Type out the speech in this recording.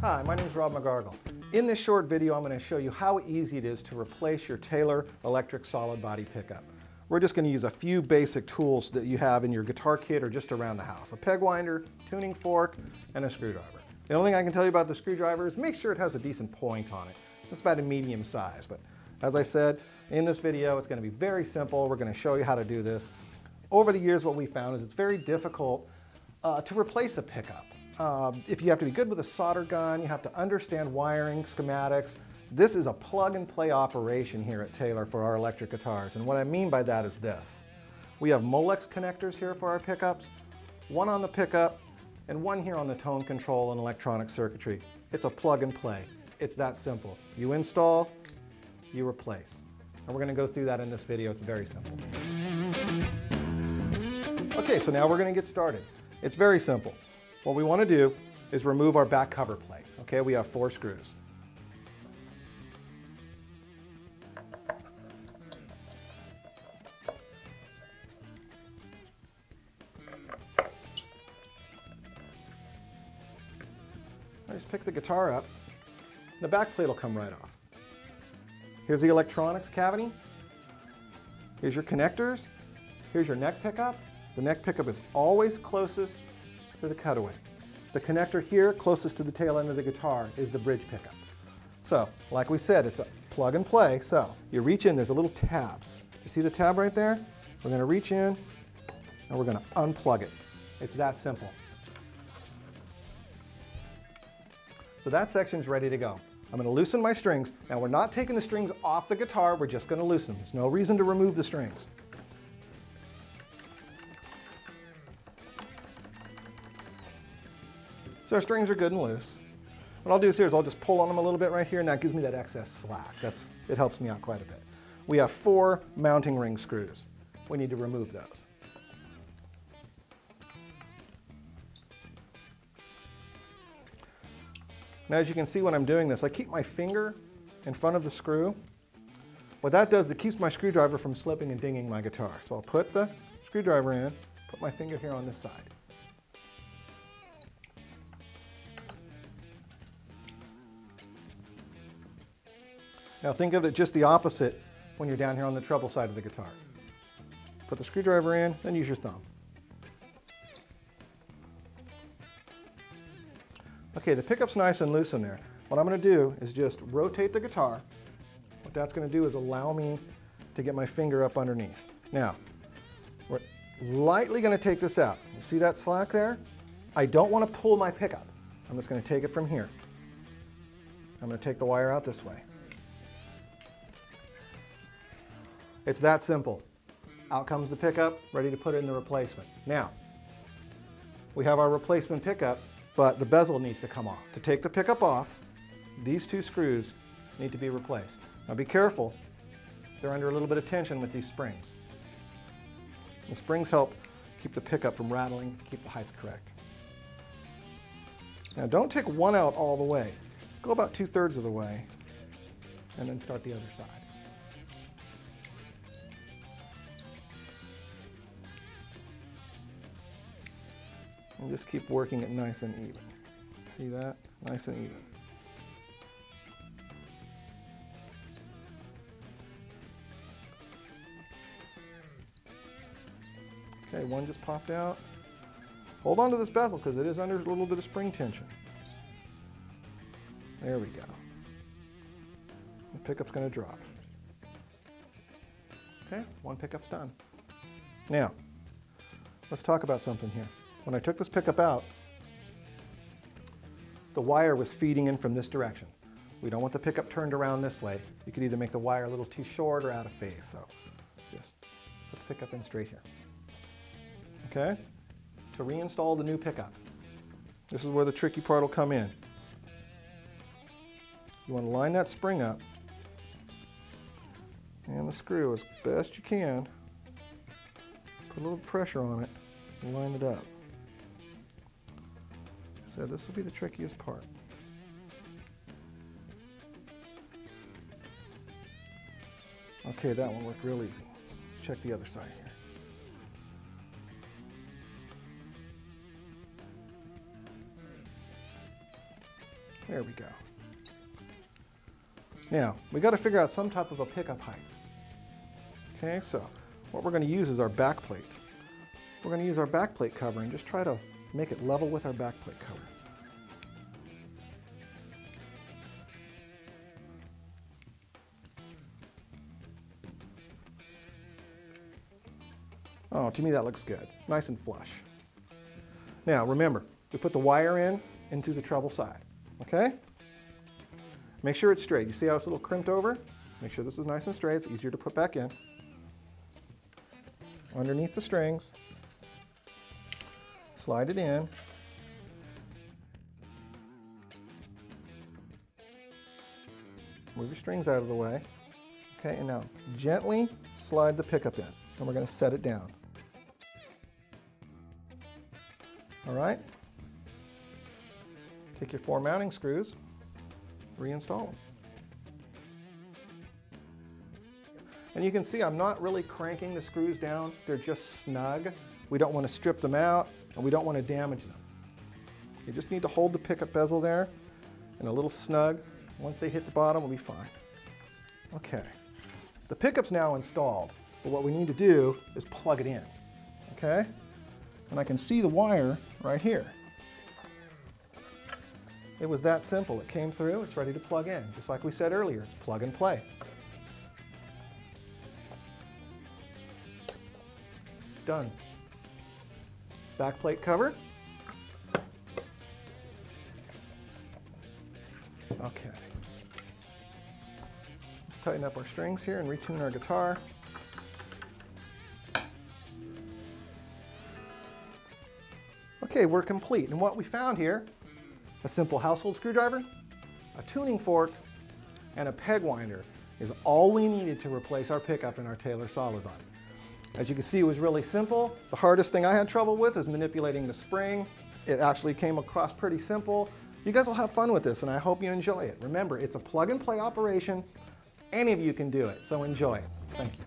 Hi, my name is Magargal. In this short video, I'm going to show you how easy it is to replace your Taylor electric solid body pickup. We're just going to use a few basic tools that you have in your guitar kit or just around the house. A peg winder, tuning fork, and a screwdriver. The only thing I can tell you about the screwdriver is make sure it has a decent point on it. It's about a medium size, but as I said, in this video, it's going to be very simple. We're going to show you how to do this. Over the years, what we found is it's very difficult to replace a pickup. If you have to be good with a solder gun, you have to understand wiring, schematics. This is a plug-and-play operation here at Taylor for our electric guitars. And what I mean by that is this. We have Molex connectors here for our pickups, one on the pickup, and one here on the tone control and electronic circuitry. It's a plug-and-play. It's that simple. You install, you replace. And we're going to go through that in this video. It's very simple. Okay, so now we're going to get started. It's very simple. What we want to do is remove our back cover plate. Okay, we have 4 screws. I just pick the guitar up. The back plate will come right off. Here's the electronics cavity. Here's your connectors. Here's your neck pickup. The neck pickup is always closest to the cutaway. The connector here, closest to the tail end of the guitar, is the bridge pickup. So, like we said, it's a plug and play. So, you reach in, there's a little tab. You see the tab right there? We're going to reach in, and we're going to unplug it. It's that simple. So that section's ready to go. I'm going to loosen my strings. Now, we're not taking the strings off the guitar, we're just going to loosen them. There's no reason to remove the strings. So our strings are good and loose. What I'll do is I'll just pull on them a little bit right here, and that gives me that excess slack. It helps me out quite a bit. We have 4 mounting ring screws. We need to remove those. Now, as you can see when I'm doing this, I keep my finger in front of the screw. What that does, it keeps my screwdriver from slipping and dinging my guitar. So I'll put the screwdriver in, put my finger here on this side. Now think of it just the opposite when you're down here on the treble side of the guitar. Put the screwdriver in, then use your thumb. Okay, the pickup's nice and loose in there. What I'm going to do is just rotate the guitar. What that's going to do is allow me to get my finger up underneath. Now, we're lightly going to take this out. You see that slack there? I don't want to pull my pickup. I'm just going to take it from here. I'm going to take the wire out this way. It's that simple. Out comes the pickup, ready to put it in the replacement. Now, we have our replacement pickup, but the bezel needs to come off. To take the pickup off, these 2 screws need to be replaced. Now be careful, they're under a little bit of tension with these springs. The springs help keep the pickup from rattling, keep the height correct. Now don't take one out all the way. Go about 2/3 of the way, and then start the other side. And just keep working it nice and even. See that? Nice and even. Okay, one just popped out. Hold on to this bezel because it is under a little bit of spring tension. There we go. The pickup's going to drop. Okay, one pickup's done. Now, let's talk about something here. When I took this pickup out, the wire was feeding in from this direction. We don't want the pickup turned around this way. You could either make the wire a little too short or out of phase, so just put the pickup in straight here. Okay? To reinstall the new pickup, this is where the tricky part will come in. You want to line that spring up and the screw as best you can. Put a little pressure on it and line it up. So this will be the trickiest part. Okay, that one worked real easy. Let's check the other side here. There we go. Now, we got to figure out some type of a pickup height. Okay, so what we're going to use is our back plate. We're going to use our back plate cover and just try to make it level with our back plate cover. Oh, to me that looks good. Nice and flush. Now remember, we put the wire into the treble side, okay? Make sure it's straight. You see how it's a little crimped over? Make sure this is nice and straight. It's easier to put back in. Underneath the strings. Slide it in. Move your strings out of the way. Okay, and now gently slide the pickup in, and we're going to set it down. All right? Take your 4 mounting screws, reinstall them. And you can see I'm not really cranking the screws down, they're just snug. We don't want to strip them out, and we don't want to damage them. You just need to hold the pickup bezel there, and a little snug. Once they hit the bottom, we'll be fine. Okay, the pickup's now installed, but what we need to do is plug it in, okay? And I can see the wire right here. It was that simple. It came through, it's ready to plug in. Just like we said earlier, it's plug and play. Done. Back plate cover. Okay. Let's tighten up our strings here and retune our guitar. Okay, we're complete. And what we found here, a simple household screwdriver, a tuning fork, and a peg winder is all we needed to replace our pickup in our Taylor SolidBody. As you can see, it was really simple. The hardest thing I had trouble with was manipulating the spring. It actually came across pretty simple. You guys will have fun with this, and I hope you enjoy it. Remember, it's a plug and play operation. Any of you can do it, so enjoy it. Thank you.